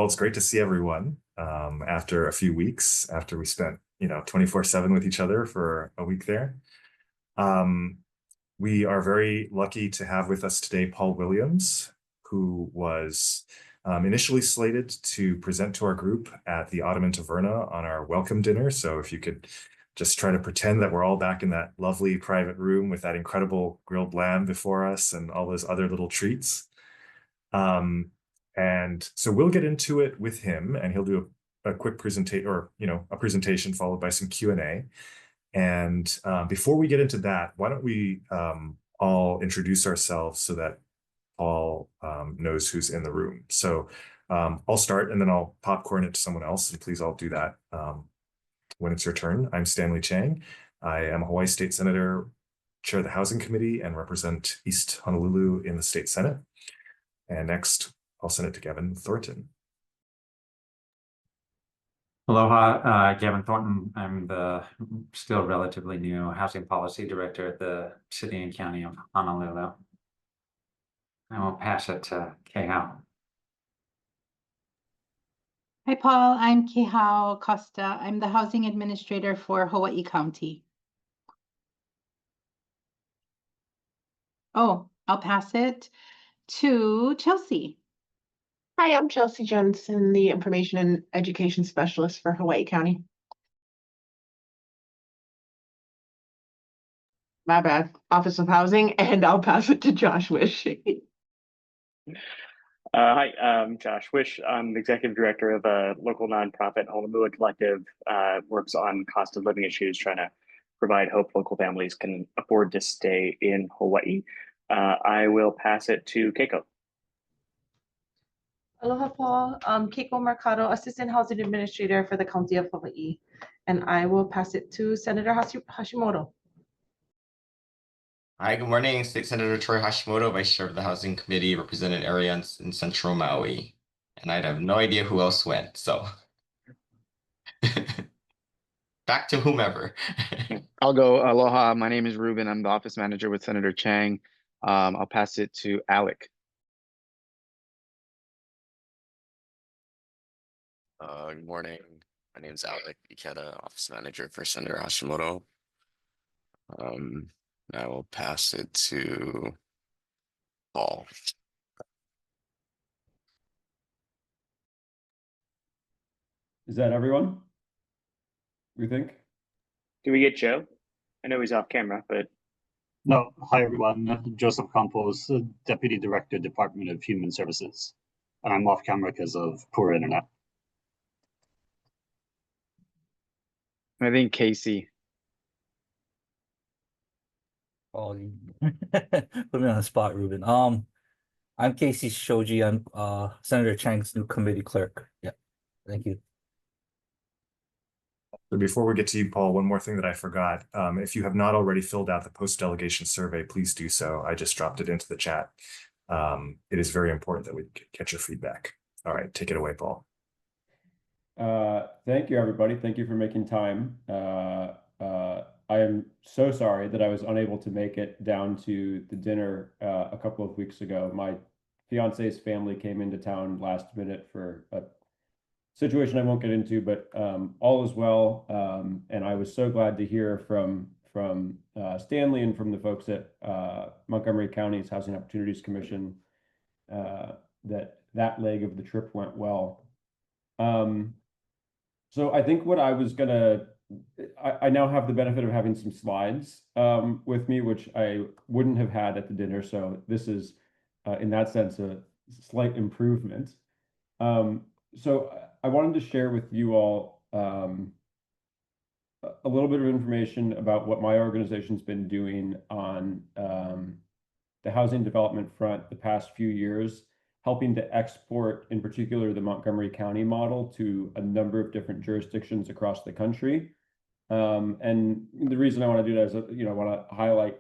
all, it's great to see everyone after a few weeks, after we spent, 24/7 with each other for a week there. We are very lucky to have with us today Paul Williams, who was initially slated to present to our group at the Ottoman Taverna on our welcome dinner. So if you could just try to pretend that we're all back in that lovely private room with that incredible grilled lamb before us and all those other little treats. And so we'll get into it with him, and he'll do a quick presentation, or a presentation followed by some Q&A. And before we get into that, why don't we all introduce ourselves so that Paul knows who's in the room. So I'll start, and then I'll popcorn it to someone else, and please all do that when it's your turn. I'm Stanley Chang. I am a Hawaii State Senator, chair of the Housing Committee, and represent East Honolulu in the State Senate. And next, I'll send it to Gavin Thornton. Aloha, Gavin Thornton. I'm the still relatively new Housing Policy Director at the City and County of Honolulu. I will pass it to Kehao. Hi, Paul. I'm Kehao Costa. I'm the Housing Administrator for Hawaii County. Oh, I'll pass it to Chelsea. Hi, I'm Chelsea Johnson, the Information and Education Specialist for Hawaii County. My bad, Office of Housing, and I'll pass it to Josh Wish. Hi, I'm Josh Wish. I'm the Executive Director of a local nonprofit, Honolulu Collective, works on cost of living issues, trying to provide hope local families can afford to stay in Hawaii. I will pass it to Keiko. Aloha, Paul. Keiko Mercado, Assistant Housing Administrator for the County of Hawaii, and I will pass it to Senator Hashimoto. Hi, good morning. State Senator Troy Hashimoto, Vice Chair of the Housing Committee, representing areas in Central Maui. And I have no idea who else went, so back to whomever. I'll go. Aloha, my name is Ruben. I'm the Office Manager with Senator Chang. I'll pass it to Alec. Good morning. My name is Alec Ikeda, Office Manager for Senator Hashimoto. I will pass it to Paul. Is that everyone? We think? Do we get Joe? I know he's off camera, but no. Hi, everyone. Joseph Campos, Deputy Director, Department of Human Services. And I'm off camera because of poor internet. I think Casey. Oh, put me on the spot, Ruben. I'm Casey Shoji. I'm Senator Chang's new committee clerk. Yeah, thank you. So before we get to you, Paul, one more thing that I forgot. If you have not already filled out the post-delegation survey, please do so. I just dropped it into the chat. It is very important that we get your feedback. All right, take it away, Paul. Thank you, everybody. Thank you for making time. I am so sorry that I was unable to make it down to the dinner a couple of weeks ago. My fiance's family came into town last minute for a situation I won't get into, but all is well. And I was so glad to hear from Stanley and from the folks at Montgomery County's Housing Opportunities Commission that leg of the trip went well. So I think what I was gonna, I now have the benefit of having some slides with me, which I wouldn't have had at the dinner. So this is, in that sense, a slight improvement. So I wanted to share with you all a little bit of information about what my organization's been doing on the housing development front the past few years, helping to export, in particular, the Montgomery County model to a number of different jurisdictions across the country. And the reason I want to do that is, I want to highlight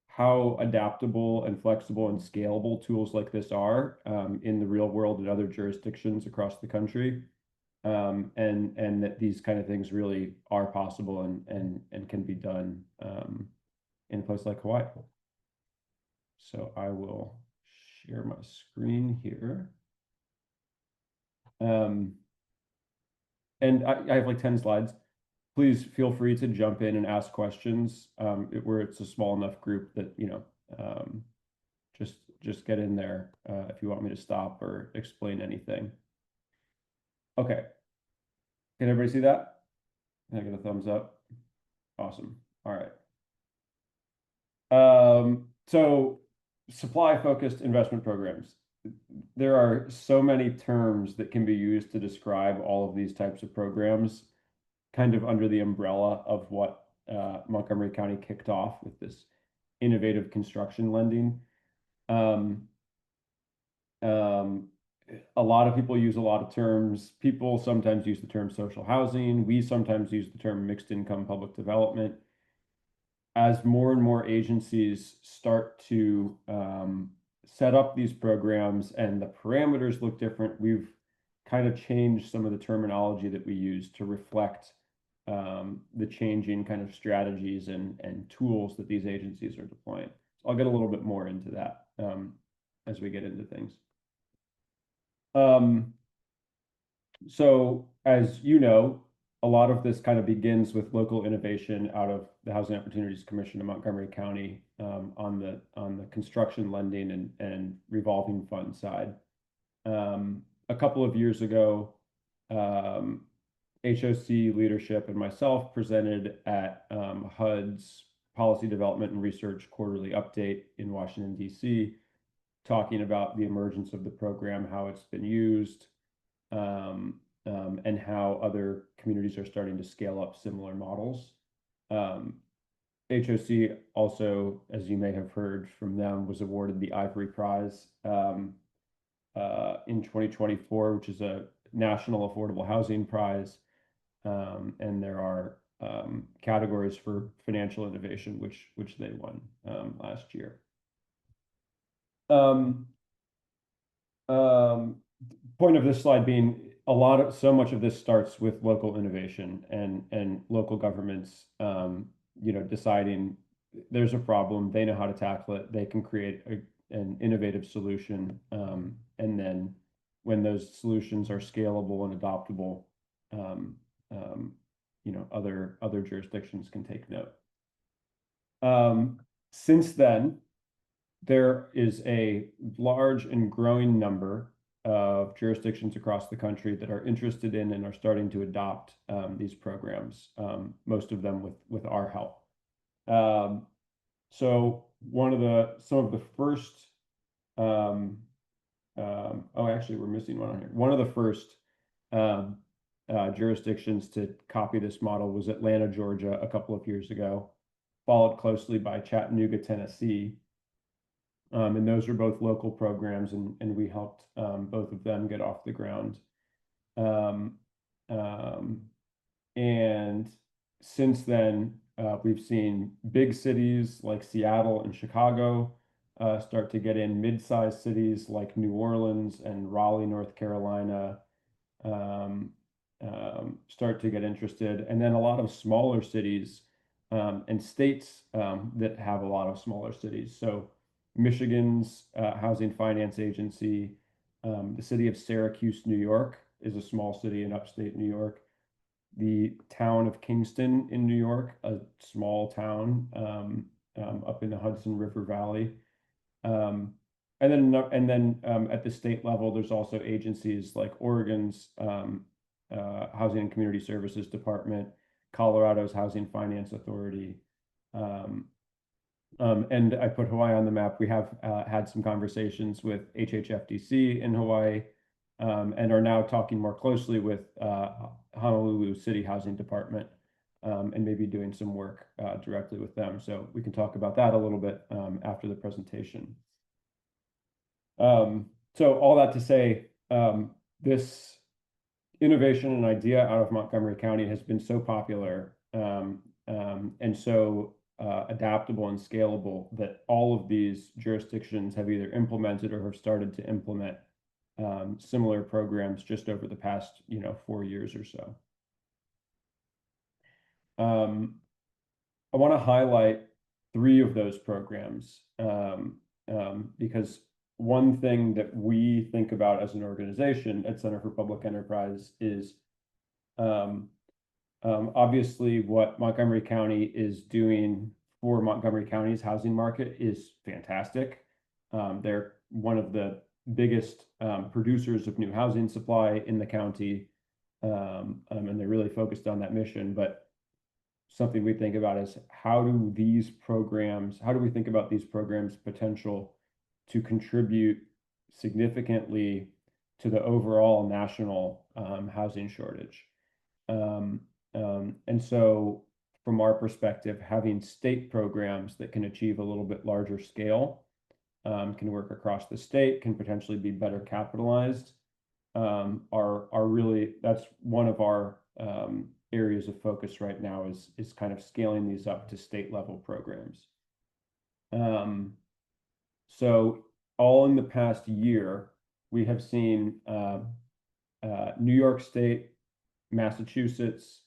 how adaptable and flexible and scalable tools like this are in the real world in other jurisdictions across the country, and that these kind of things really are possible and can be done in a place like Hawaii. So I will share my screen here. And I have like 10 slides. Please feel free to jump in and ask questions where it's a small enough group that, just get in there if you want me to stop or explain anything. Okay. Can everybody see that? Can I get a thumbs up? Awesome. All right. So supply-focused investment programs. There are so many terms that can be used to describe all of these types of programs, kind of under the umbrella of what Montgomery County kicked off with this innovative construction lending. A lot of people use a lot of terms. People sometimes use the term social housing. We sometimes use the term mixed income public development. As more and more agencies start to set up these programs and the parameters look different, we've kind of changed some of the terminology that we use to reflect the changing kind of strategies and tools that these agencies are deploying. So I'll get a little bit more into that as we get into things. So as you know, a lot of this kind of begins with local innovation out of the Housing Opportunities Commission in Montgomery County on the construction lending and revolving fund side. A couple of years ago, HOC leadership and myself presented at HUD's Policy Development and Research Quarterly Update in Washington, D.C., talking about the emergence of the program, how it's been used, and how other communities are starting to scale up similar models. HOC also, as you may have heard from them, was awarded the Ivory Prize in 2024, which is a national affordable housing prize. And there are categories for financial innovation, which they won last year. Point of this slide being so much of this starts with local innovation and local governments, deciding there's a problem, they know how to tackle it, they can create an innovative solution, and then when those solutions are scalable and adoptable, other jurisdictions can take note. Since then, there is a large and growing number of jurisdictions across the country that are interested in and are starting to adopt these programs, most of them with our help. So some of the first, actually we're missing one on here. One of the first jurisdictions to copy this model was Atlanta, Georgia, a couple of years ago, followed closely by Chattanooga, Tennessee. And those are both local programs, and we helped both of them get off the ground. And since then, we've seen big cities like Seattle and Chicago start to get in, mid-sized cities like New Orleans and Raleigh, North Carolina, start to get interested. And then a lot of smaller cities and states that have a lot of smaller cities. So Michigan's Housing Finance Agency, the city of Syracuse, New York, is a small city in upstate New York. The town of Kingston in New York, a small town up in the Hudson River Valley. And then at the state level, there's also agencies like Oregon's Housing and Community Services Department, Colorado's Housing Finance Authority. And I put Hawaii on the map. We have had some conversations with HHFDC in Hawaii, and are now talking more closely with Honolulu City Housing Department, and maybe doing some work directly with them. So we can talk about that a little bit after the presentation. So all that to say, this innovation and idea out of Montgomery County has been so popular and so adaptable and scalable that all of these jurisdictions have either implemented or have started to implement similar programs just over the past 4 years or so. I want to highlight 3 of those programs because one thing that we think about as an organization at Center for Public Enterprise is obviously what Montgomery County is doing for Montgomery County's housing market is fantastic. They're one of the biggest producers of new housing supply in the county, and they're really focused on that mission. But something we think about is how do we think about these programs' potential to contribute significantly to the overall national housing shortage. And so from our perspective, having state programs that can achieve a little bit larger scale, can work across the state, can potentially be better capitalized, are really, that's one of our areas of focus right now is kind of scaling these up to state level programs. So all in the past year, we have seen New York State, Massachusetts,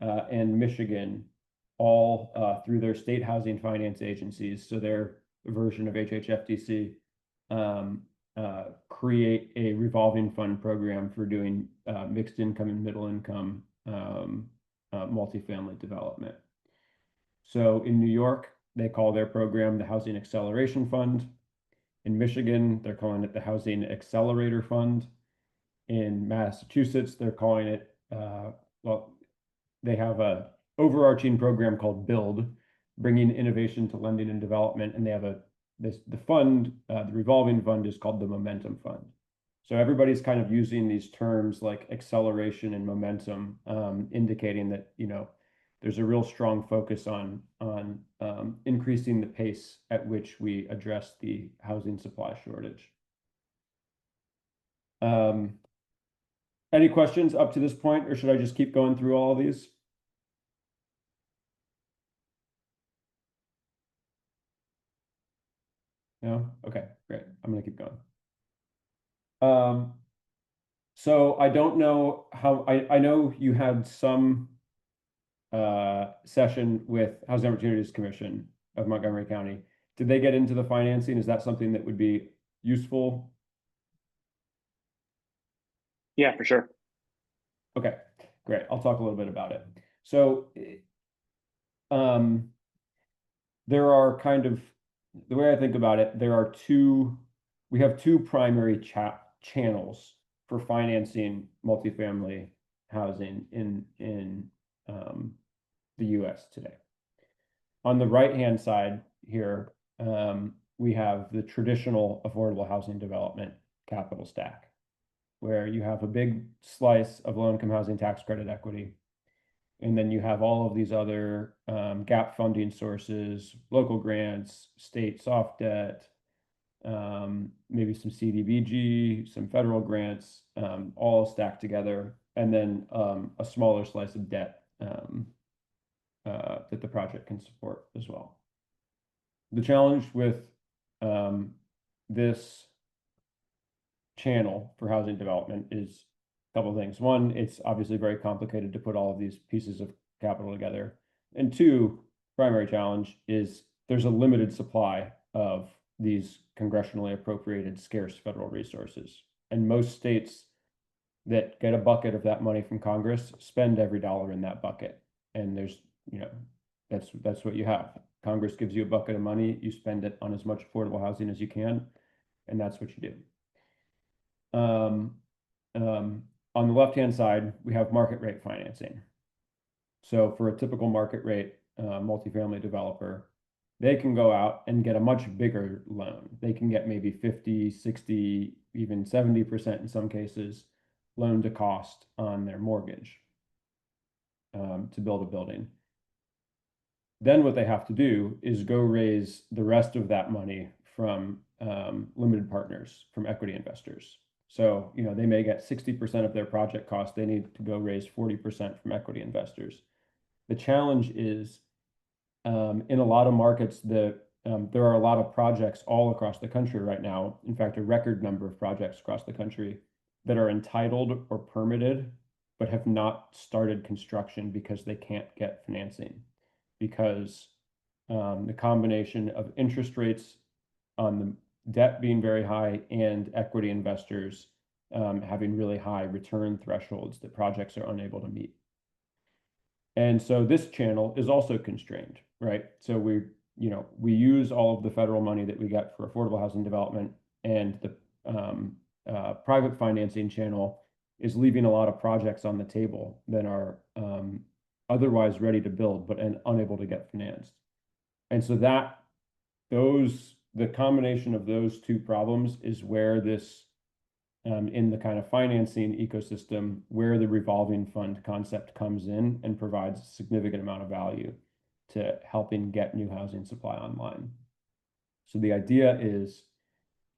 and Michigan all through their state housing finance agencies, so their version of HHFDC, create a revolving fund program for doing mixed income and middle income multifamily development. So in New York, they call their program the Housing Acceleration Fund. In Michigan, they're calling it the Housing Accelerator Fund. In Massachusetts, they're calling it, well, they have a overarching program called Build, bringing innovation to lending and development, and they have the fund, the revolving fund is called the Momentum Fund. So everybody's kind of using these terms like acceleration and momentum, indicating that, you know, there's a real strong focus on increasing the pace at which we address the housing supply shortage. Any questions up to this point, or should I just keep going through all of these? No? Okay, great. I'm gonna keep going. So I don't know how, I know you had some session with Housing Opportunities Commission of Montgomery County. Did they get into the financing? Is that something that would be useful? Yeah, for sure. Okay, great. I'll talk a little bit about it. So there are kind of, the way I think about it, we have two primary channels for financing multifamily housing in the US today. On the right-hand side here, we have the traditional affordable housing development capital stack, where you have a big slice of low-income housing tax credit equity, and then you have all of these other gap funding sources, local grants, state soft debt, maybe some CDBG, some federal grants, all stacked together, and then a smaller slice of debt that the project can support as well. The challenge with this channel for housing development is a couple of things. One, it's obviously very complicated to put all of these pieces of capital together. And two, primary challenge is there's a limited supply of these congressionally appropriated scarce federal resources. And most states that get a bucket of that money from Congress spend every dollar in that bucket. And there's, you know, that's what you have. Congress gives you a bucket of money, you spend it on as much affordable housing as you can, and that's what you do. On the left-hand side, we have market rate financing. So for a typical market rate multifamily developer, they can go out and get a much bigger loan. They can get maybe 50, 60, even 70% in some cases loan to cost on their mortgage to build a building. Then what they have to do is go raise the rest of that money from limited partners, from equity investors. So, you know, they may get 60% of their project cost. They need to go raise 40% from equity investors. The challenge is in a lot of markets that there are a lot of projects all across the country right now. In fact, a record number of projects across the country that are entitled or permitted, but have not started construction because they can't get financing. Because the combination of interest rates on debt being very high and equity investors having really high return thresholds that projects are unable to meet. And so this channel is also constrained, right? So we use all of the federal money that we get for affordable housing development, and the private financing channel is leaving a lot of projects on the table that are otherwise ready to build, but unable to get financed. And so the combination of those two problems is where this, in the kind of financing ecosystem, where the revolving fund concept comes in and provides a significant amount of value to helping get new housing supply online. So the idea is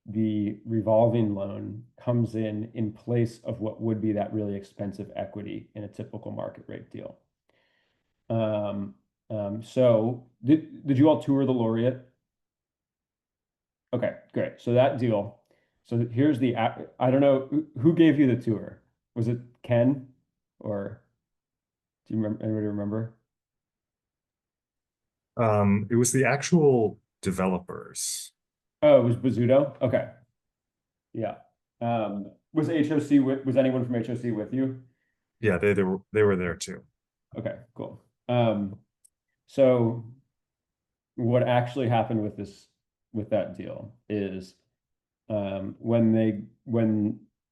the revolving loan comes in place of what would be that really expensive equity in a typical market rate deal. So did you all tour the Laureate? Okay, great. So that deal. So here's I don't know who gave you the tour. Was it Ken, or do you remember? Anybody remember? It was the actual developers. Oh, it was Bizzuto. Okay, yeah. Was HOC was anyone from HOC with you? Yeah, they were there too. Okay, cool. So what actually happened with that deal is when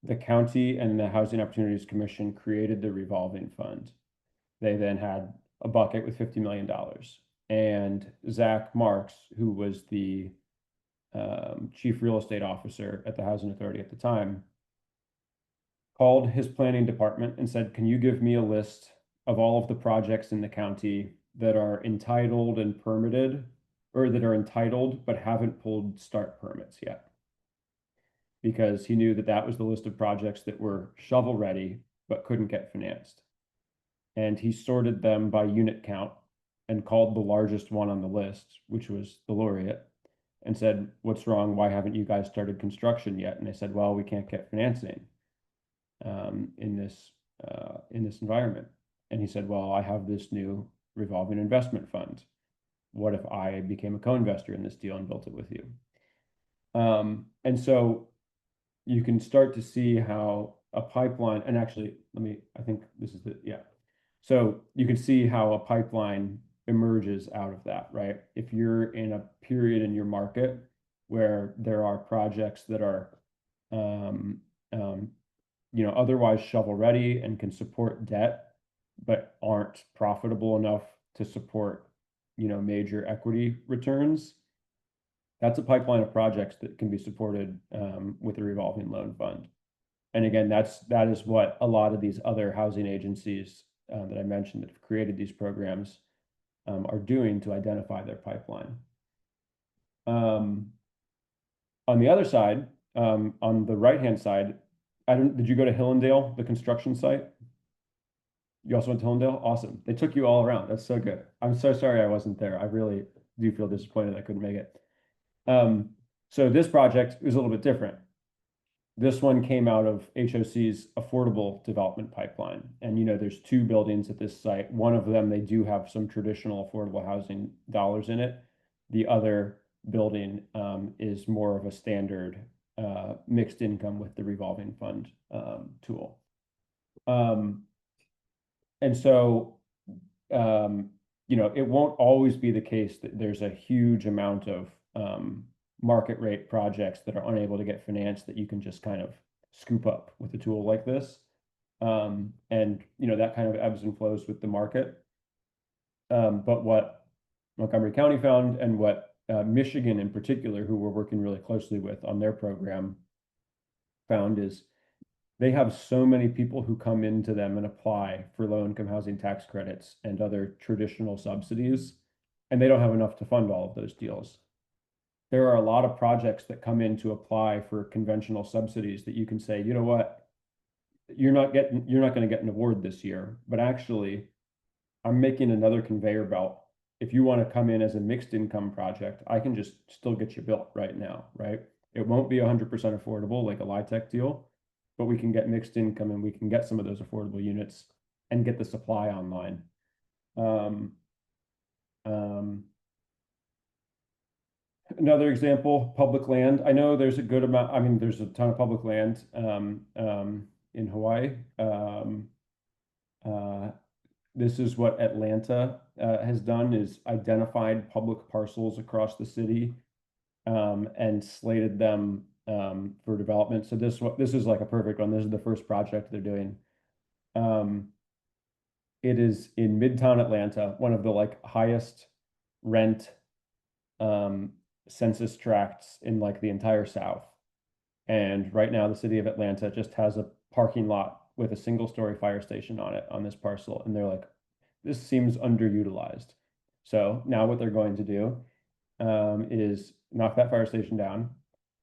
the county and the Housing Opportunities Commission created the revolving fund, they then had a bucket with $50 million. And Zach Marks, who was the chief real estate officer at the Housing Authority at the time, called his planning department and said, can you give me a list of all of the projects in the county that are entitled and permitted, or that are entitled but haven't pulled start permits yet? Because he knew that that was the list of projects that were shovel ready but couldn't get financed. And he sorted them by unit count and called the largest one on the list, which was the Laureate, and said, what's wrong? Why haven't you guys started construction yet? And they said, well, we can't get financing in this environment. And he said, well, I have this new revolving investment fund. What if I became a co-investor in this deal and built it with you? And so you can start to see how a pipeline, and actually, I think this is so you can see how a pipeline emerges out of that, right? If you're in a period in your market where there are projects that are, otherwise shovel ready and can support debt, but aren't profitable enough to support, major equity returns, that's a pipeline of projects that can be supported with a revolving loan fund. And again, that is what a lot of these other housing agencies that I mentioned that have created these programs are doing to identify their pipeline. On the other side, on the right-hand side, did you go to Hillendale, the construction site? You also went to Hillendale? Awesome. They took you all around. That's so good. I'm so sorry I wasn't there. I really do feel disappointed I couldn't make it. So this project is a little bit different. This one came out of HOC's affordable development pipeline. And, there's two buildings at this site. One of them, they do have some traditional affordable housing dollars in it. The other building is more of a standard mixed income with the revolving fund tool. And so, it won't always be the case that there's a huge amount of market rate projects that are unable to get financed that you can just kind of scoop up with a tool like this. And, that kind of ebbs and flows with the market. But what Montgomery County found, and what Michigan in particular, who we're working really closely with on their program, found, is they have so many people who come into them and apply for low-income housing tax credits and other traditional subsidies, and they don't have enough to fund all of those deals. There are a lot of projects that come in to apply for conventional subsidies that you can say, you know what, you're not going to get an award this year, but actually I'm making another conveyor belt. If you want to come in as a mixed income project, I can just still get you built right now, right? It won't be 100% affordable like a LIHTC deal, but we can get mixed income and we can get some of those affordable units and get the supply online. Another example, public land. I know there's a good amount, I mean, there's a ton of public land in Hawaii. This is what Atlanta has done, is identified public parcels across the city and slated them for development. So this is like a perfect one. This is the first project they're doing. It is in Midtown Atlanta, one of the like highest rent census tracts in like the entire South. And right now the city of Atlanta just has a parking lot with a single-story fire station on it on this parcel. And they're like, this seems underutilized. So now what they're going to do is knock that fire station down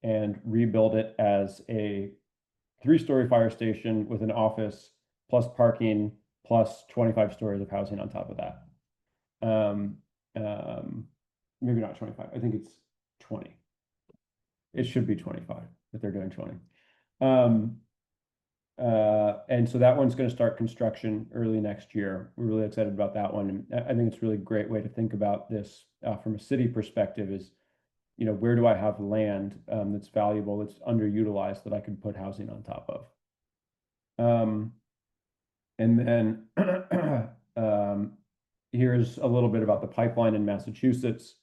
and rebuild it as a 3-story fire station with an office plus parking plus 25 stories of housing on top of that. Maybe not 25. I think it's 20. It should be 25, but they're doing 20. And so that one's going to start construction early next year. We're really excited about that one. And I think it's a really great way to think about this from a city perspective is, you know, where do I have land that's valuable, that's underutilized, that I could put housing on top of? And then here's a little bit about the pipeline in Massachusetts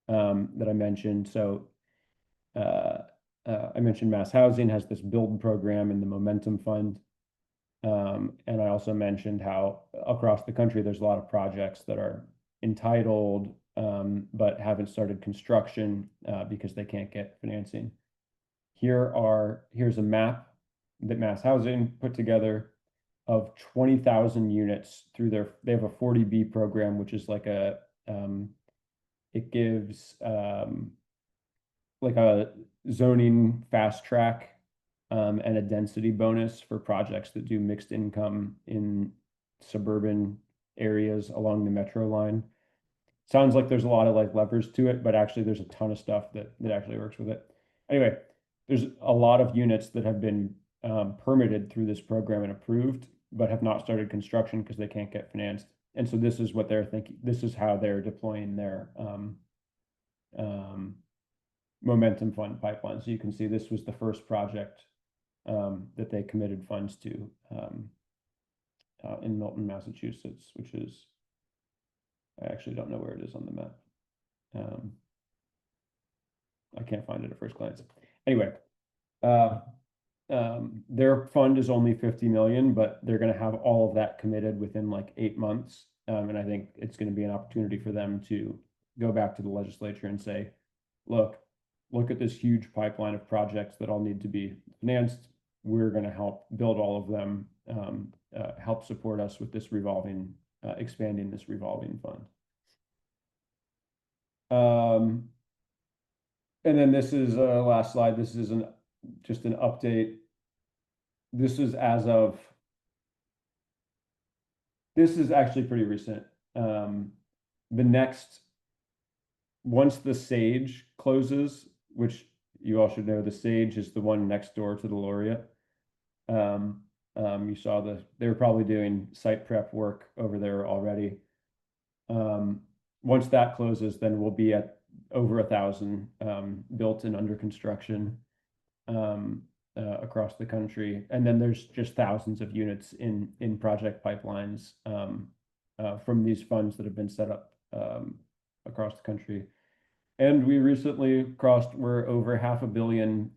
that I mentioned. So I mentioned Mass Housing has this build program in the Momentum Fund. And I also mentioned how across the country, there's a lot of projects that are entitled, but haven't started construction because they can't get financing. Here's a map that Mass Housing put together of 20,000 units through they have a 40B program, which is like it gives like a zoning fast track and a density bonus for projects that do mixed income in suburban areas along the metro line. Sounds like there's a lot of like levers to it, but actually there's a ton of stuff that actually works with it. Anyway, there's a lot of units that have been permitted through this program and approved, but have not started construction because they can't get financed. And so this is what they're thinking. This is how they're deploying their Momentum Fund pipeline. So you can see this was the first project that they committed funds to in Milton, Massachusetts, which is, I actually don't know where it is on the map. I can't find it at first glance. Anyway, their fund is only 50 million, but they're going to have all of that committed within like 8 months. And I think it's going to be an opportunity for them to go back to the legislature and say, look at this huge pipeline of projects that all need to be financed. We're going to help build all of them, help support us with this expanding this revolving fund. And then this is last slide. This is just an update. This is actually pretty recent. Once the Sage closes, which you all should know, the Sage is the one next door to the Laureate. You saw they were probably doing site prep work over there already. Once that closes, then we'll be at over 1,000 built and under construction across the country. And then there's just thousands of units in project pipelines from these funds that have been set up across the country. And we recently we're over $500 million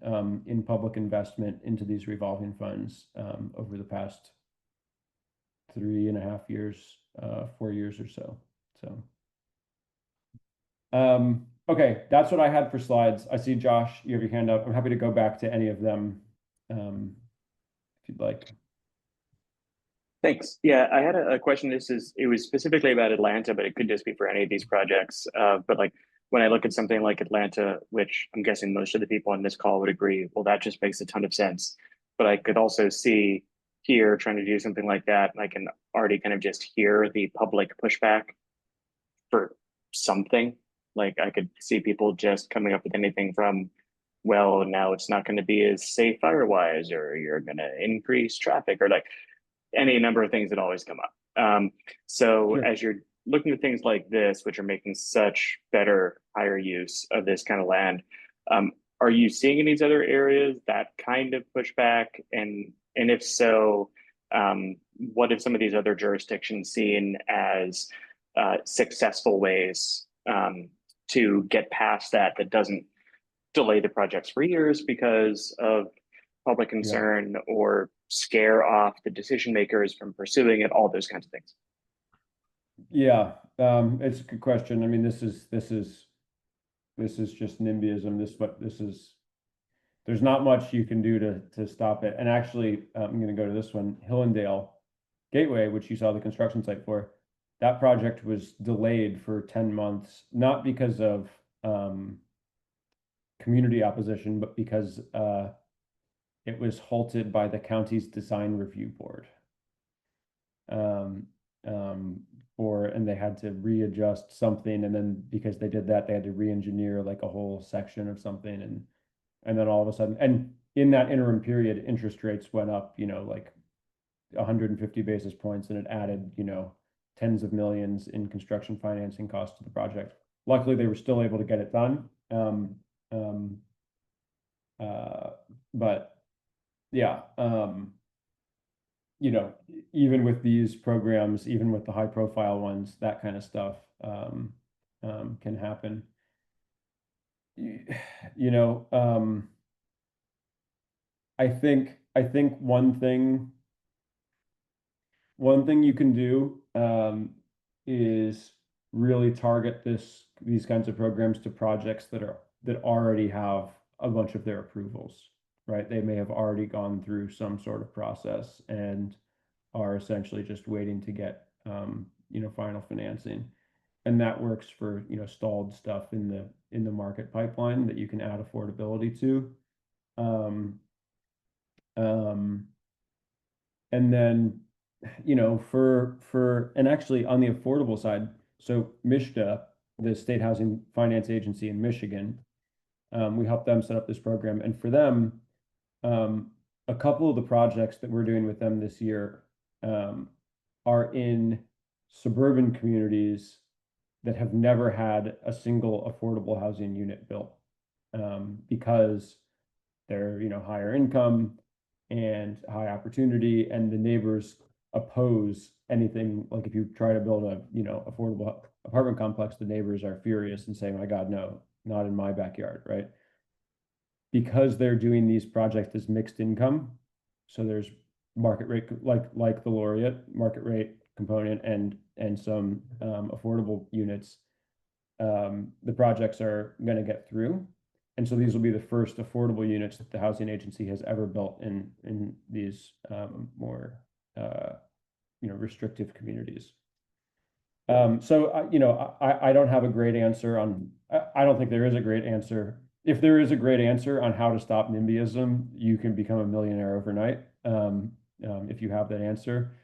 in public investment into these revolving funds over the past 3.5 years, 4 years or so. Okay, that's what I had for slides. I see Josh, you have your hand up. I'm happy to go back to any of them if you'd like. Thanks. Yeah, I had a question. It was specifically about Atlanta, but it could just be for any of these projects. But like when I look at something like Atlanta, which I'm guessing most of the people on this call would agree, well, that just makes a ton of sense. But I could also see here trying to do something like that, and I can already kind of just hear the public pushback for something. Like I could see people just coming up with anything from, well, now it's not going to be as safe fire-wise, or you're going to increase traffic, or like any number of things that always come up. So Sure. as you're looking at things like this, which are making such better, higher use of this kind of land, are you seeing in these other areas that kind of pushback? And if so, what have some of these other jurisdictions seen as successful ways to get past that doesn't delay the projects for years because of public concern or scare off the decision makers from pursuing it, all those kinds of things? Yeah, it's a good question. I mean, this is just NIMBYism. There's not much you can do to stop it. And actually, I'm going to go to this one, Hillendale Gateway, which you saw the construction site for. That project was delayed for 10 months, not because of community opposition, but because it was halted by the county's design review board. And they had to readjust something, and then because they did that, they had to re-engineer like a whole section of something, and then all of a sudden, and in that interim period, interest rates went up, like 150 basis points, and it added, tens of millions in construction financing costs to the project. Luckily, they were still able to get it done. But yeah, even with these programs, even with the high profile ones, that kind of stuff can happen. I think one thing you can do is really target these kinds of programs to projects that already have a bunch of their approvals, right? They may have already gone through some sort of process and are essentially just waiting to get final financing. And that works for stalled stuff in the market pipeline that you can add affordability to. And then and actually on the affordable side, so MISHDA, the State Housing Finance Agency in Michigan, we helped them set up this program, and for them, a couple of the projects that we're doing with them this year are in suburban communities that have never had a single affordable housing unit built, because they're higher income and high opportunity, and the neighbors oppose anything. Like if you try to build a affordable apartment complex, the neighbors are furious and say, my God, no, not in my backyard, right? Because they're doing these projects as mixed income, so there's market rate, like the Laureate market rate component and some affordable units. The projects are going to get through, and so these will be the first affordable units that the housing agency has ever built in these more restrictive communities. So I don't have a great answer on. I don't think there is a great answer. If there is a great answer on how to stop NIMBYism, you can become a millionaire overnight. If you have that answer,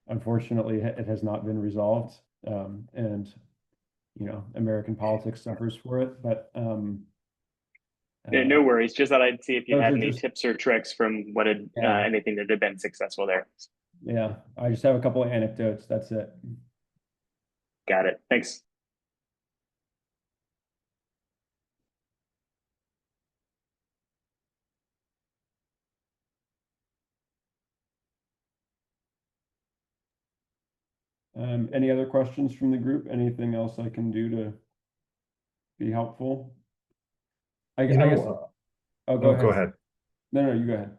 unfortunately, it has not been resolved, and American politics suffers for it. But no worries. Just thought I'd see if you had any tips or tricks from anything that had been successful there. Yeah, I just have a couple of anecdotes. That's it. Got it. Thanks. Any other questions from the group? Anything else I can do to be helpful? I guess. Oh, go ahead. No, you go ahead.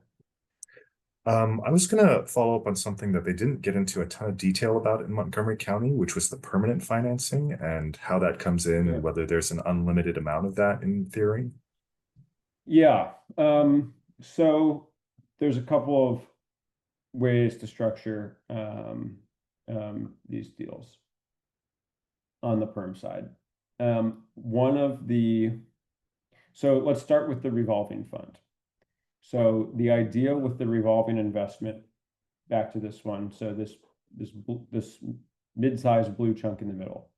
I was going to follow up on something that they didn't get into a ton of detail about in Montgomery County, which was the permanent financing and how that comes in and whether there's an unlimited amount of that in theory. Yeah. So there's a couple of ways to structure these deals on the perm side. So let's start with the revolving fund. So the idea with the revolving investment, back to this one, so this mid-sized blue chunk in the middle,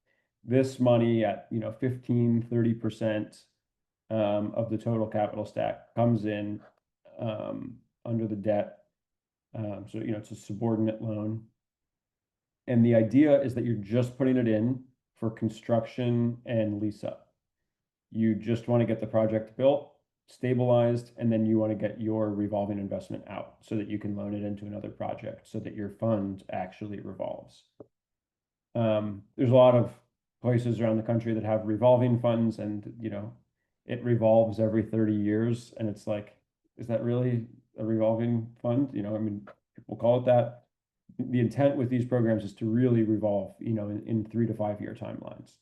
this money at 15-30% of the total capital stack comes in under the debt. So it's a subordinate loan, And the idea is that you're just putting it in for construction and lease up. You just want to get the project built, stabilized, and then you want to get your revolving investment out so that you can loan it into another project so that your fund actually revolves. There's a lot of places around the country that have revolving funds, and it revolves every 30 years, and it's like, is that really a revolving fund? I mean, people call it that. The intent with these programs is to really revolve, in 3 to 5 year timelines.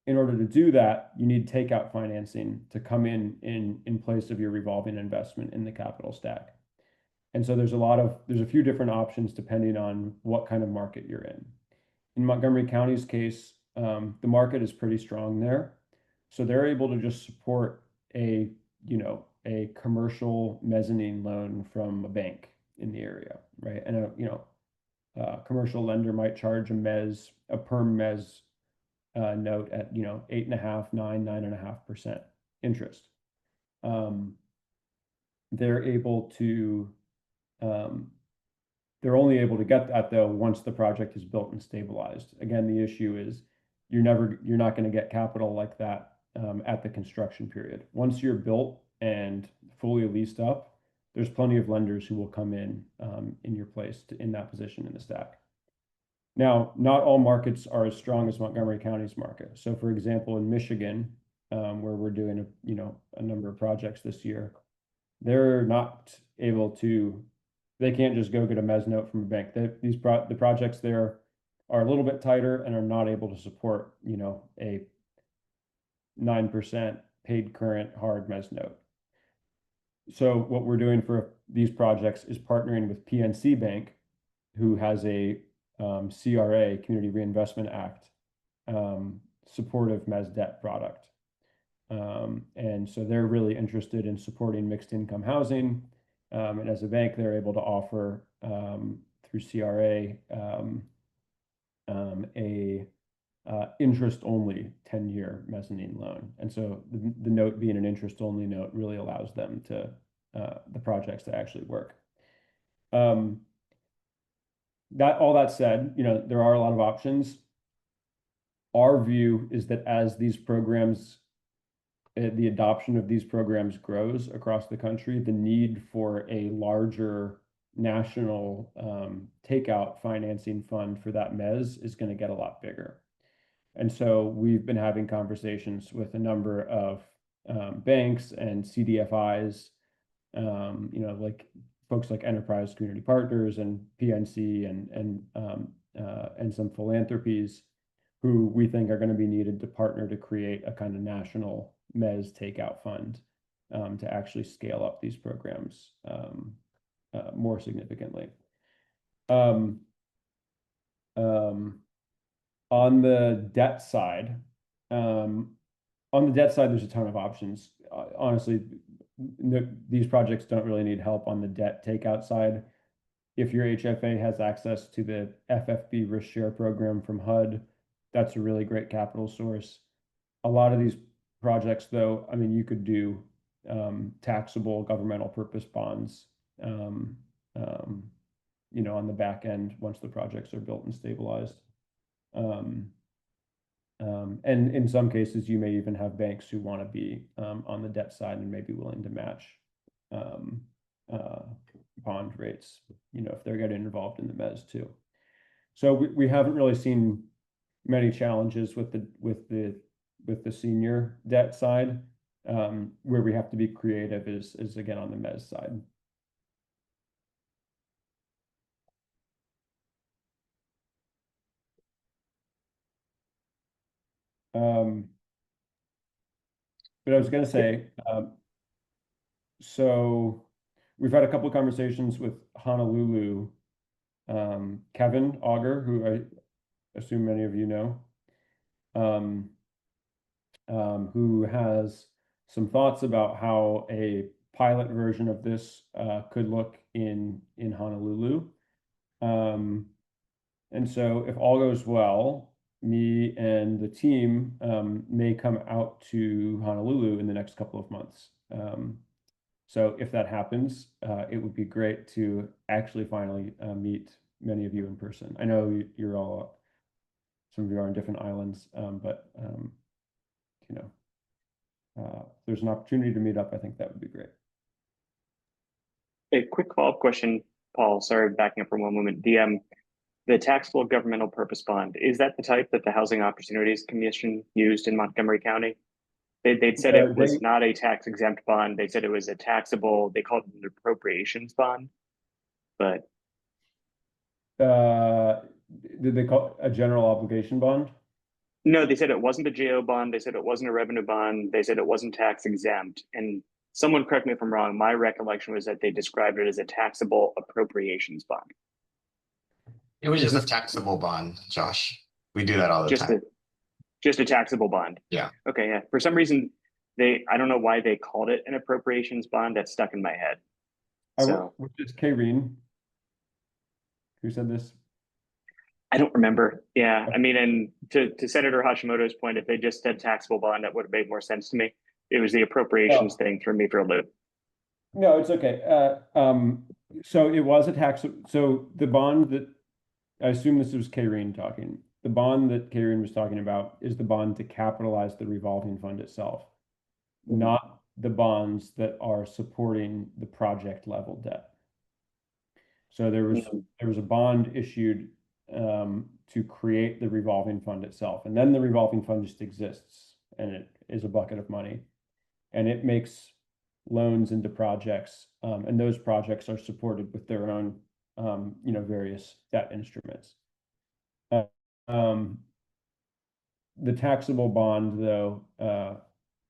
In order to do that, you need takeout financing to come in place of your revolving investment in the capital stack. And so there's a few different options depending on what kind of market you're in. In Montgomery County's case, the market is pretty strong there. So they're able to just support a commercial mezzanine loan from a bank in the area, right? And a commercial lender might charge a perm mezz note at 8.5%, 9.5% interest. They're only able to get that though once the project is built and stabilized. Again, the issue is you're not going to get capital like that at the construction period. Once you're built and fully leased up, there's plenty of lenders who will come in your place in that position in the stack. Now, not all markets are as strong as Montgomery County's market. So, for example, in Michigan, where we're doing a number of projects this year, they're not able to. They can't just go get a mezz note from a bank. The projects there are a little bit tighter and are not able to support a 9% paid current hard mezz note. So what we're doing for these projects is partnering with PNC Bank, who has a CRA, Community Reinvestment Act, supportive mezz debt product. And so they're really interested in supporting mixed income housing. And as a bank, they're able to offer through CRA a interest-only 10-year mezzanine loan. And so the note being an interest-only note really allows them to the projects to actually work. All that said, there are a lot of options. Our view is that as these programs, the adoption of these programs grows across the country, the need for a larger national takeout financing fund for that mezz is going to get a lot bigger. And so we've been having conversations with a number of banks and CDFIs, like folks like Enterprise Community Partners and PNC and some philanthropies who we think are going to be needed to partner to create a kind of national mezz takeout fund to actually scale up these programs more significantly. On the debt side, there's a ton of options. Honestly, these projects don't really need help on the debt takeout side. If your HFA has access to the FFB risk share program from HUD, that's a really great capital source. A lot of these projects, though, I mean, you could do taxable governmental purpose bonds, on the back end once the projects are built and stabilized. And in some cases, you may even have banks who want to be on the debt side and may be willing to match bond rates, if they're getting involved in the mezz too. So we haven't really seen many challenges with the senior debt side. Where we have to be creative is again on the mezz side. But I was going to say, so we've had a couple of conversations with Honolulu, Kevin Auger, who I assume many of you know, who has some thoughts about how a pilot version of this could look in Honolulu. And so if all goes well, me and the team may come out to Honolulu in the next couple of months. So if that happens, it would be great to actually finally meet many of you in person. I know you're all, some of you are on different islands, but you know, if there's an opportunity to meet up, I think that would be great. A quick follow-up question, Paul. Sorry, backing up for one moment. The taxable governmental purpose bond, is that the type that the Housing Opportunities Commission used in Montgomery County? They'd said it was not a tax exempt bond. They said it was a taxable, they called it an appropriations bond. But did they call it a general obligation bond? no, they said it wasn't a GO bond. They said it wasn't a revenue bond. They said it wasn't tax exempt. And someone correct me if I'm wrong. My recollection was that they described it as a taxable appropriations bond. It was just a taxable bond, Josh. We do that all the time. Just a taxable bond. Yeah. Okay. Yeah. For some reason, I don't know why they called it an appropriations bond. That stuck in my head. Which is Kayreen. Who said this? I don't remember. Yeah. I mean, and to Senator Hashimoto's point, if they just said taxable bond, that would have made more sense to me. It was the appropriations thing threw me for a loop. No, it's okay. So it was a tax. So the bond that, I assume this was Kayreen talking. The bond that Kayreen was talking about is the bond to capitalize the revolving fund itself, not the bonds that are supporting the project level debt. So there was a bond issued to create the revolving fund itself, and then the revolving fund just exists, and it is a bucket of money, and it makes loans into projects, and those projects are supported with their own various debt instruments. The taxable bond, though,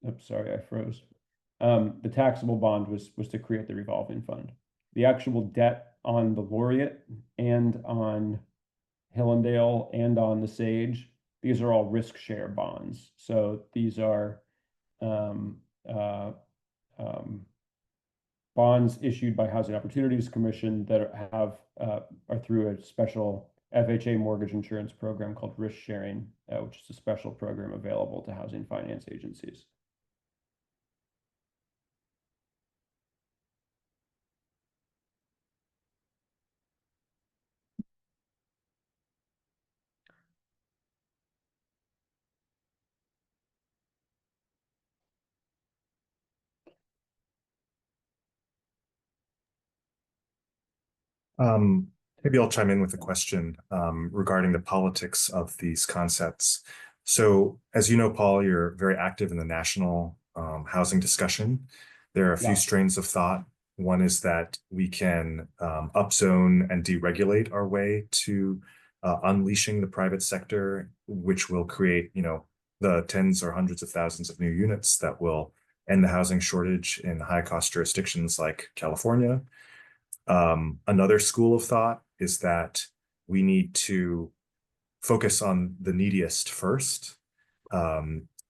oops, sorry, I froze. The taxable bond was to create the revolving fund. The actual debt on the Laureate and on Hillendale and on the Sage, these are all risk share bonds. So these are bonds issued by Housing Opportunities Commission that are through a special FHA mortgage insurance program called risk sharing, which is a special program available to housing finance agencies. Maybe I'll chime in with a question regarding the politics of these concepts. So, as you know, Paul, you're very active in the national housing discussion. There are a few strains of thought. One is that we can upzone and deregulate our way to unleashing the private sector, which will create, the tens or hundreds of thousands of new units that will end the housing shortage in high-cost jurisdictions like California. Another school of thought is that we need to focus on the neediest first.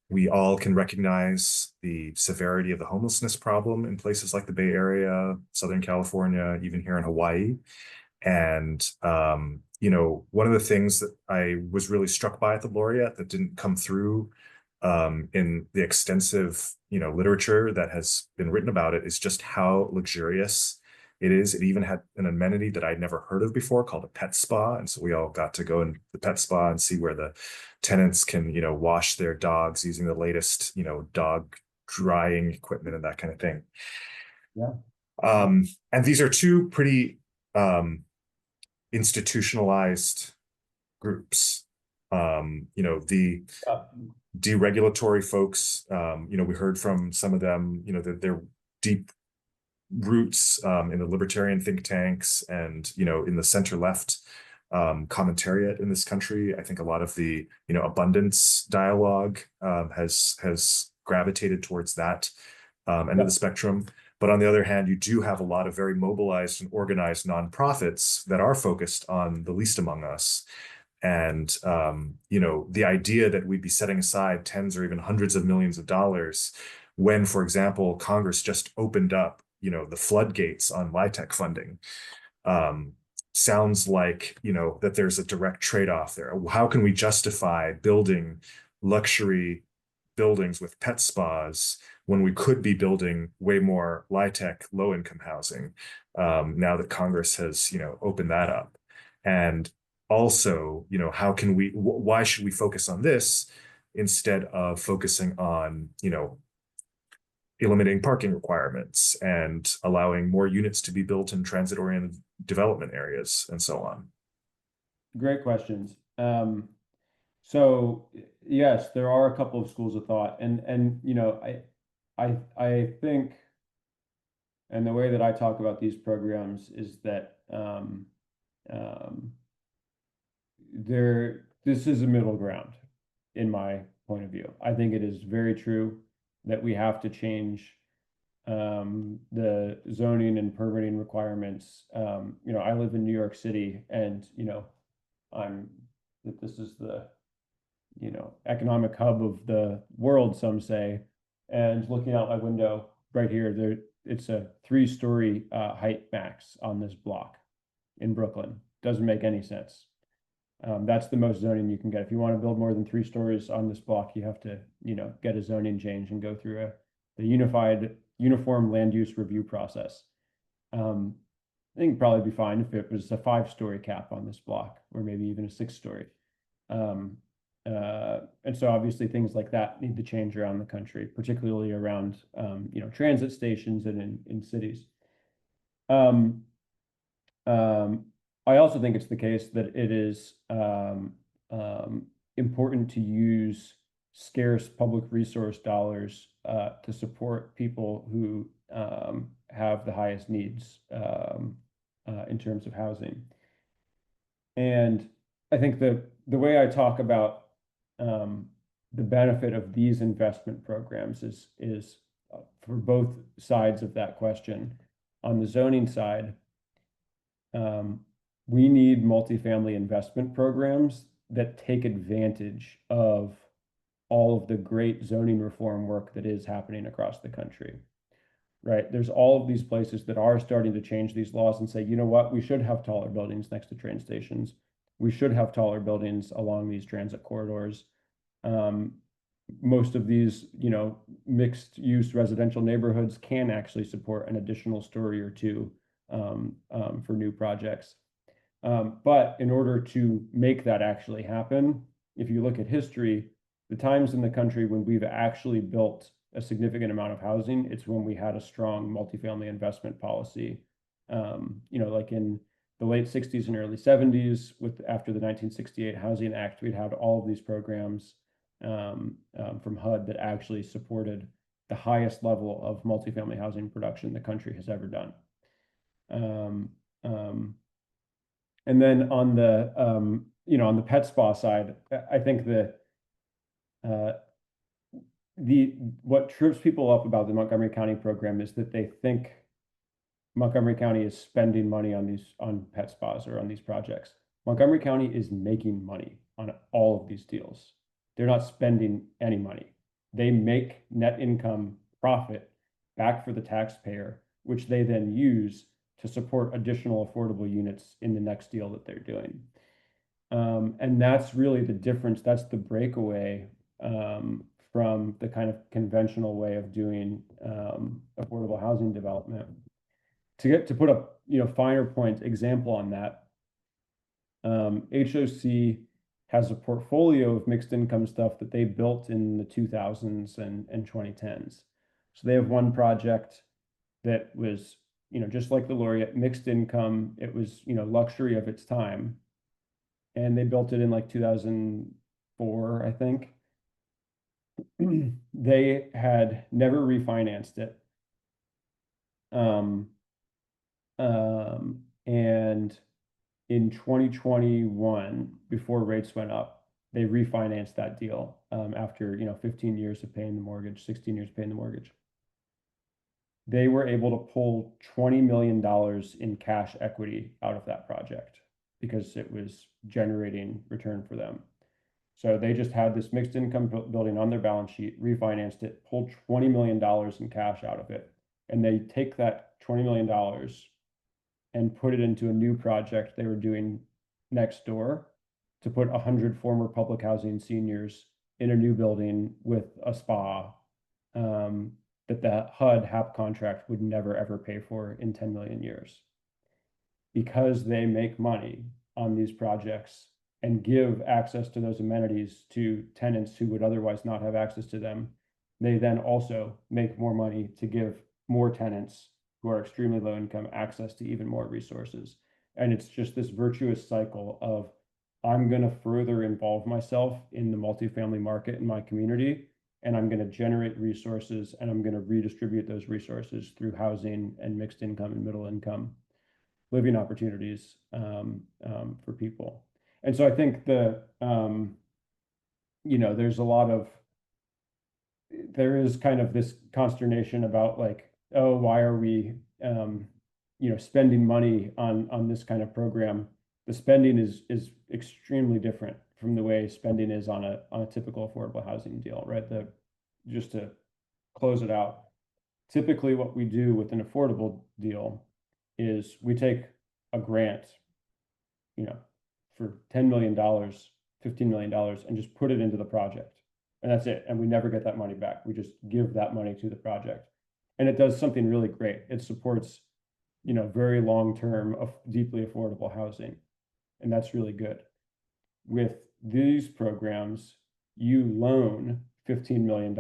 We all can recognize the severity of the homelessness problem in places like the Bay Area, Southern California, even here in Hawaii. And, one of the things that I was really struck by at the Laureate that didn't come through in the extensive, literature that has been written about it is just how luxurious it is. It even had an amenity that I'd never heard of before called a pet spa. And so we all got to go in the pet spa and see where the tenants can, wash their dogs using the latest, dog drying equipment and that kind of thing. Yeah. And these are two pretty institutionalized groups. The deregulatory folks, we heard from some of them, their deep roots in the libertarian think tanks and in the center left commentariat in this country. I think a lot of the abundance dialogue has gravitated towards that end of the spectrum. But on the other hand, you do have a lot of very mobilized and organized nonprofits that are focused on the least among us. And the idea that we'd be setting aside tens or even hundreds of millions of dollars when, for example, Congress just opened up the floodgates on LIHTC funding, sounds like, that there's a direct trade-off there. How can we justify building luxury buildings with pet spas when we could be building way more LIHTC low-income housing now that Congress has, opened that up? And also, you know, how can we, why should we focus on this instead of focusing on, you know, eliminating parking requirements and allowing more units to be built in transit-oriented development areas and so on? Great questions. So yes, there are a couple of schools of thought, and you know, I think, and the way that I talk about these programs is that this is a middle ground in my point of view. I think it is very true that we have to change the zoning and permitting requirements. You know, I live in New York City, and you know, this is the, you know, economic hub of the world, some say. And looking out my window right here, it's a 3-story height max on this block in Brooklyn. Doesn't make any sense. That's the most zoning you can get. If you want to build more than 3 stories on this block, you have to, you know, get a zoning change and go through the uniform land use review process. I think it'd probably be fine if it was a 5-story cap on this block, or maybe even a 6-story. And so obviously things like that need to change around the country, particularly around you know, transit stations and in cities. I also think it's the case that it is important to use scarce public resource dollars to support people who have the highest needs in terms of housing. And I think the way I talk about the benefit of these investment programs is for both sides of that question. On the zoning side, we need multifamily investment programs that take advantage of all of the great zoning reform work that is happening across the country, right? There's all of these places that are starting to change these laws and say, you know what, we should have taller buildings next to train stations. We should have taller buildings along these transit corridors. Most of these, you know, mixed use residential neighborhoods can actually support an additional story or two for new projects. But in order to make that actually happen, if you look at history, the times in the country when we've actually built a significant amount of housing, it's when we had a strong multifamily investment policy. You know, like in the late 60s and early 70s, after the 1968 Housing Act, we'd had all of these programs from HUD that actually supported the highest level of multifamily housing production the country has ever done. And then on the you know, on the pet spa side, I think what trips people up about the Montgomery County program is that they think Montgomery County is spending money on pet spas or on these projects. Montgomery County is making money on all of these deals. They're not spending any money. They make net income profit back for the taxpayer, which they then use to support additional affordable units in the next deal that they're doing. And that's really the difference. That's the breakaway from the kind of conventional way of doing affordable housing development. To put a, you know, finer point example on that, HOC has a portfolio of mixed income stuff that they built in the 2000s and 2010s. So they have one project that was, you know, just like the Laureate, mixed income. It was, you know, luxury of its time. And they built it in like 2004, I think. They had never refinanced it. And in 2021, before rates went up, they refinanced that deal after, you know, 15 years of paying the mortgage, 16 years paying the mortgage. They were able to pull $20 million in cash equity out of that project because it was generating return for them. So they just had this mixed income building on their balance sheet, refinanced it, pulled $20 million in cash out of it. And they take that $20 million and put it into a new project they were doing next door to put 100 former public housing seniors in a new building with a spa that the HUD HAP contract would never ever pay for in 10 million years. Because they make money on these projects and give access to those amenities to tenants who would otherwise not have access to them, they then also make more money to give more tenants who are extremely low income access to even more resources. And it's just this virtuous cycle of, I'm going to further involve myself in the multifamily market in my community, and I'm going to generate resources, and I'm going to redistribute those resources through housing and mixed income and middle income living opportunities for people. And so I think there's a lot of, there is kind of this consternation about like, oh, why are we, spending money on this kind of program? The spending is extremely different from the way spending is on a typical affordable housing deal, right? Just to close it out, typically what we do with an affordable deal is we take a grant, for $10 million, $15 million, and just put it into the project. And that's it. And we never get that money back. We just give that money to the project. And it does something really great. It supports, very long-term of deeply affordable housing. And that's really good. With these programs, you loan $15 million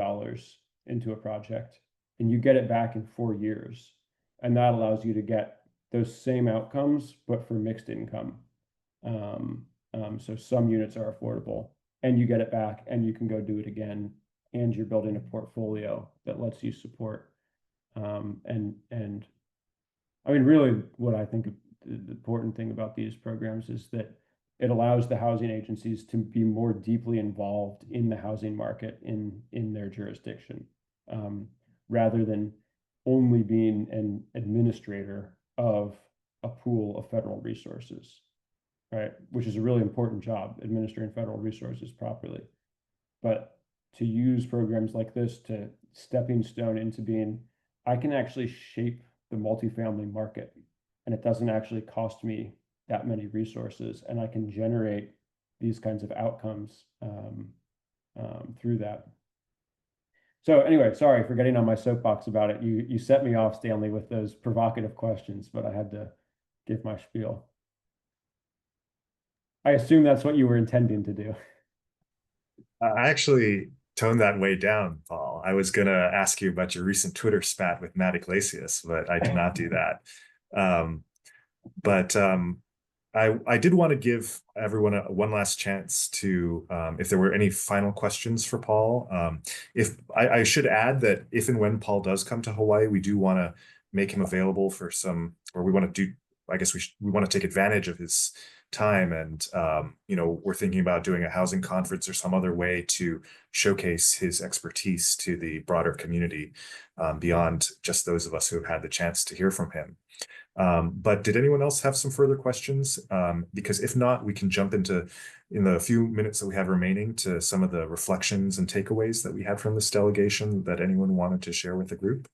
into a project and you get it back in 4 years. And that allows you to get those same outcomes, but for mixed income. So some units are affordable and you get it back and you can go do it again. And you're building a portfolio that lets you support. And I mean, really what I think the important thing about these programs is that it allows the housing agencies to be more deeply involved in the housing market in their jurisdiction, rather than only being an administrator of a pool of federal resources, right? Which is a really important job, administering federal resources properly. But to use programs like this to stepping stone into being, I can actually shape the multifamily market, and it doesn't actually cost me that many resources, and I can generate these kinds of outcomes through that. So anyway, sorry for getting on my soapbox about it. You set me off, Stanley, with those provocative questions, but I had to give my spiel. I assume that's what you were intending to do. I actually toned that way down, Paul. I was going to ask you about your recent Twitter spat with Matt Iglesias, but I did not do that. I did want to give everyone one last chance to, if there were any final questions for Paul. If I should add that if and when Paul does come to Hawaii, we do want to make him available for some, or we want to do, I guess we want to take advantage of his time, and we're thinking about doing a housing conference or some other way to showcase his expertise to the broader community, beyond just those of us who have had the chance to hear from him. But did anyone else have some further questions? Because if not, we can jump in the few minutes that we have remaining to some of the reflections and takeaways that we had from this delegation that anyone wanted to share with the group.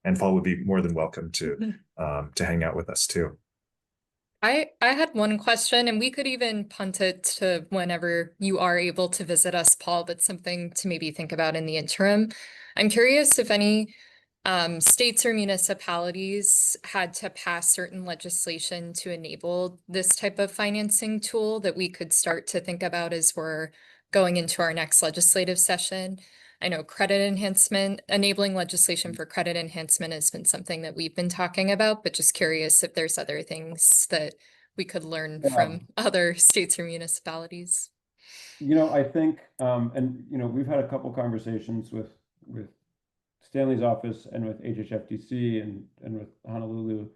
And Paul would be more than welcome to hang out with us too. I had one question, and we could even punt it to whenever you are able to visit us, Paul, but something to maybe think about in the interim. I'm curious if any states or municipalities had to pass certain legislation to enable this type of financing tool that we could start to think about as we're going into our next legislative session. I know credit enhancement, enabling legislation for credit enhancement has been something that we've been talking about, but just curious if there's other things that we could learn from other states or municipalities. I think, we've had a couple conversations with Stanley's office and with HHFDC and with Honolulu.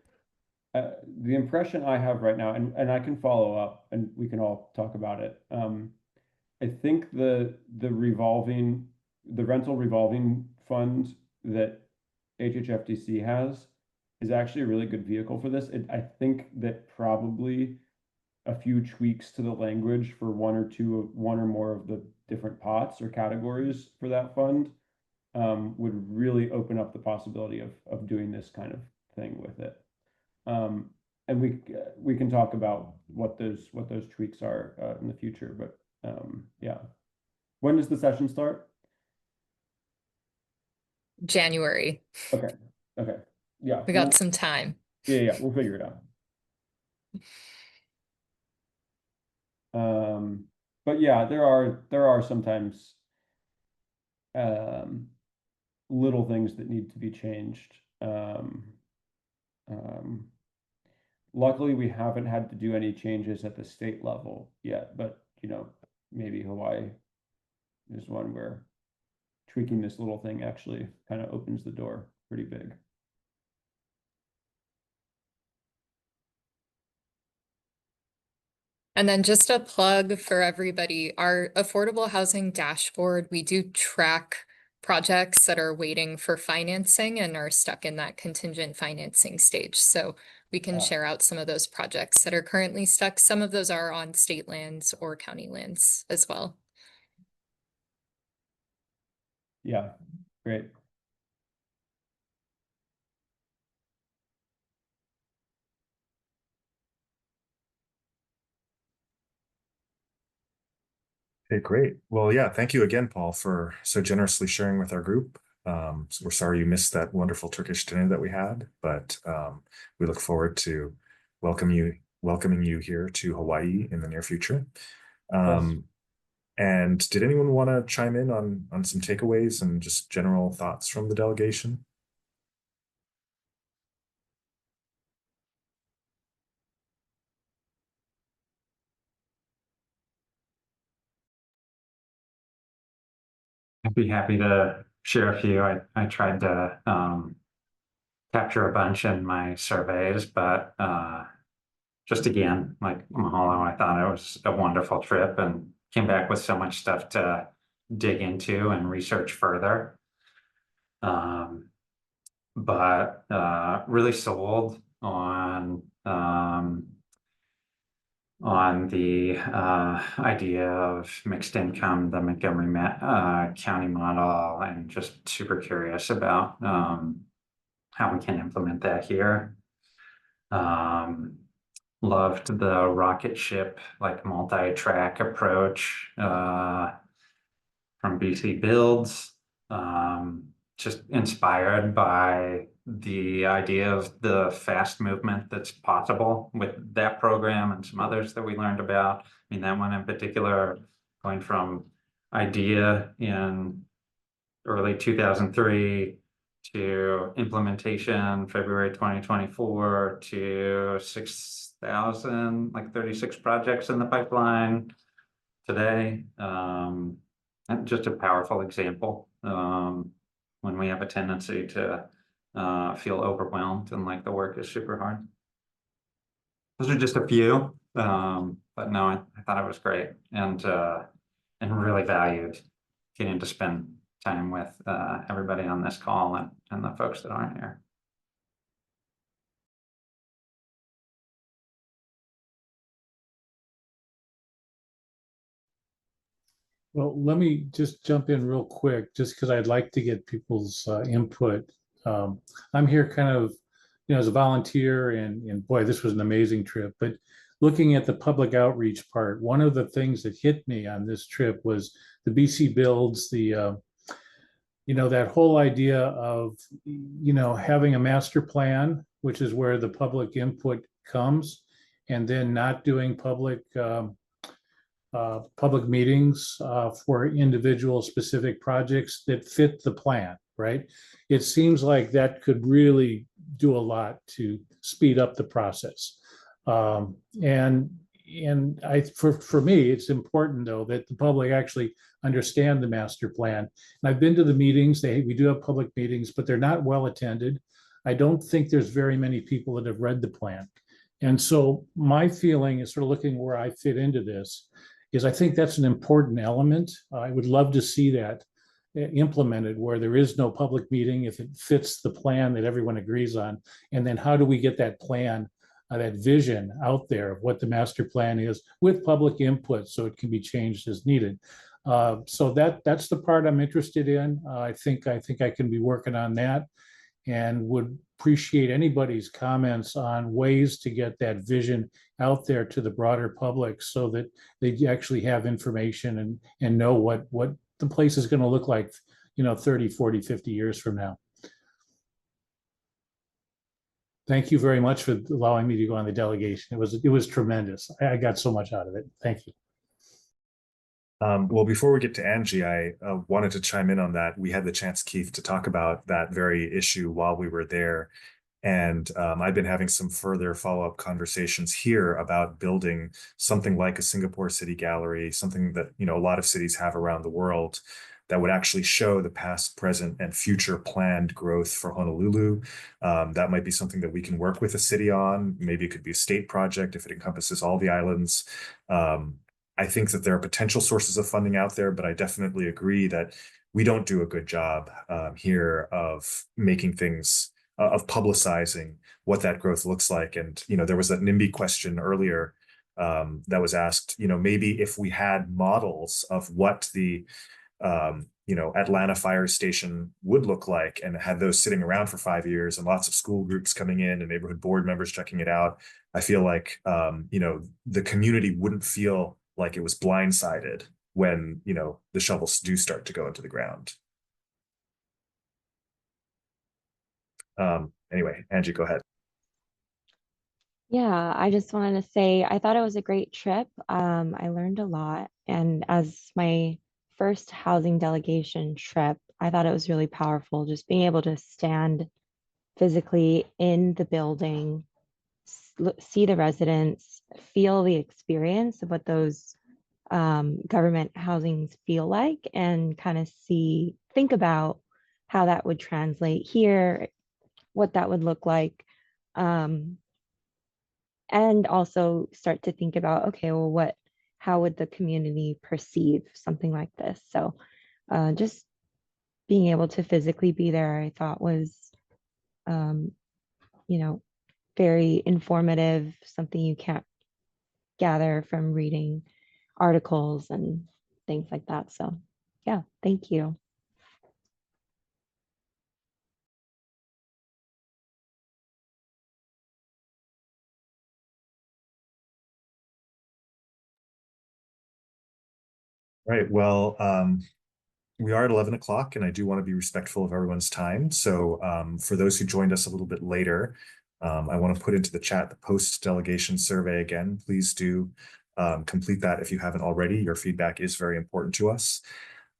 The impression I have right now, and I can follow up and we can all talk about it. I think the rental revolving fund that HHFDC has is actually a really good vehicle for this. I think that probably a few tweaks to the language for one or more of the different pots or categories for that fund would really open up the possibility of doing this kind of thing with it. And we can talk about what those tweaks are in the future. But yeah, when does the session start? January. Okay. Yeah. We got some time. Yeah, we'll figure it out. But yeah, there are sometimes little things that need to be changed. Luckily, we haven't had to do any changes at the state level yet, but maybe Hawaii is one where tweaking this little thing actually kind of opens the door pretty big. And then just a plug for everybody, our affordable housing dashboard, we do track projects that are waiting for financing and are stuck in that contingent financing stage. So we can share out some of those projects that are currently stuck. Some of those are on state lands or county lands as well. Yeah, great. Okay, great. Well, yeah, thank you again, Paul, for so generously sharing with our group. So we're sorry you missed that wonderful Turkish dinner that we had, but we look forward to welcoming you here to Hawaii in the near future. And did anyone want to chime in on some takeaways and just general thoughts from the delegation? I'd be happy to share a few. I tried to capture a bunch in my surveys, but just again, like Mahalo, I thought it was a wonderful trip and came back with so much stuff to dig into and research further. But really sold on the idea of mixed income, the Montgomery County model, and just super curious about how we can implement that here. Loved the rocket ship, like multi-track approach from BC Builds. Just inspired by the idea of the fast movement that's possible with that program and some others that we learned about. I mean, that one in particular, going from idea in early 2003 to implementation February 2024 to 6,000, like 36 projects in the pipeline today. Just a powerful example when we have a tendency to feel overwhelmed and like the work is super hard. Those are just a few, but no, I thought it was great and really valued getting to spend time with everybody on this call and the folks that aren't here. Well, let me just jump in real quick, just because I'd like to get people's input. I'm here kind of, as a volunteer, and boy, this was an amazing trip. But looking at the public outreach part, one of the things that hit me on this trip was the BC Builds, that whole idea of, having a master plan, which is where the public input comes, and then not doing public meetings for individual specific projects that fit the plan, right? It seems like that could really do a lot to speed up the process. And for me, it's important though that the public actually understand the master plan. And I've been to the meetings. We do have public meetings, but they're not well attended. I don't think there's very many people that have read the plan. And so my feeling is, sort of looking where I fit into this, is I think that's an important element. I would love to see that implemented where there is no public meeting if it fits the plan that everyone agrees on. And then how do we get that plan, that vision out there of what the master plan is with public input so it can be changed as needed. So that's the part I'm interested in. I think I can be working on that, and would appreciate anybody's comments on ways to get that vision out there to the broader public so that they actually have information and know what the place is going to look like, 30, 40, 50 years from now. Thank you very much for allowing me to go on the delegation. It was tremendous. I got so much out of it. Thank you. Well, before we get to Angie, I wanted to chime in on that. We had the chance, Keith, to talk about that very issue while we were there. And I've been having some further follow-up conversations here about building something like a Singapore City Gallery, something that, you know, a lot of cities have around the world that would actually show the past, present, and future planned growth for Honolulu. That might be something that we can work with the city on. Maybe it could be a state project if it encompasses all the islands. I think that there are potential sources of funding out there, but I definitely agree that we don't do a good job here of making things, of publicizing what that growth looks like. And, you know, there was that NIMBY question earlier that was asked, you know, maybe if we had models of what the, you know, Atlanta Fire Station would look like and had those sitting around for 5 years and lots of school groups coming in and neighborhood board members checking it out, I feel like, you know, the community wouldn't feel like it was blindsided when, you know, the shovels do start to go into the ground. Anyway, Angie, go ahead. Yeah, I just wanted to say I thought it was a great trip. I learned a lot. And as my first housing delegation trip, I thought it was really powerful just being able to stand physically in the building, see the residents, feel the experience of what those government housings feel like, and kind of think about how that would translate here, what that would look like. And also start to think about, okay, well, how would the community perceive something like this? So just being able to physically be there, I thought was, you know, very informative, something you can't gather from reading articles and things like that. So yeah, thank you. Right. Well, we are at 11 o'clock and I do want to be respectful of everyone's time. So for those who joined us a little bit later, I want to put into the chat the post-delegation survey again. Please do complete that if you haven't already. Your feedback is very important to us.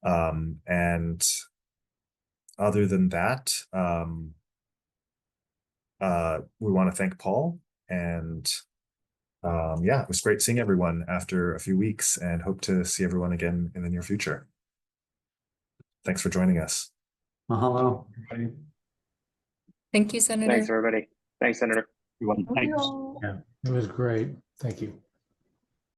And other than that, we want to thank Paul. And yeah, it was great seeing everyone after a few weeks and hope to see everyone again in the near future. Thanks for joining us. Mahalo. Thank you, Senator. Thanks, everybody. Thanks, Senator. Everyone, thanks. Yeah, it was great. Thank you.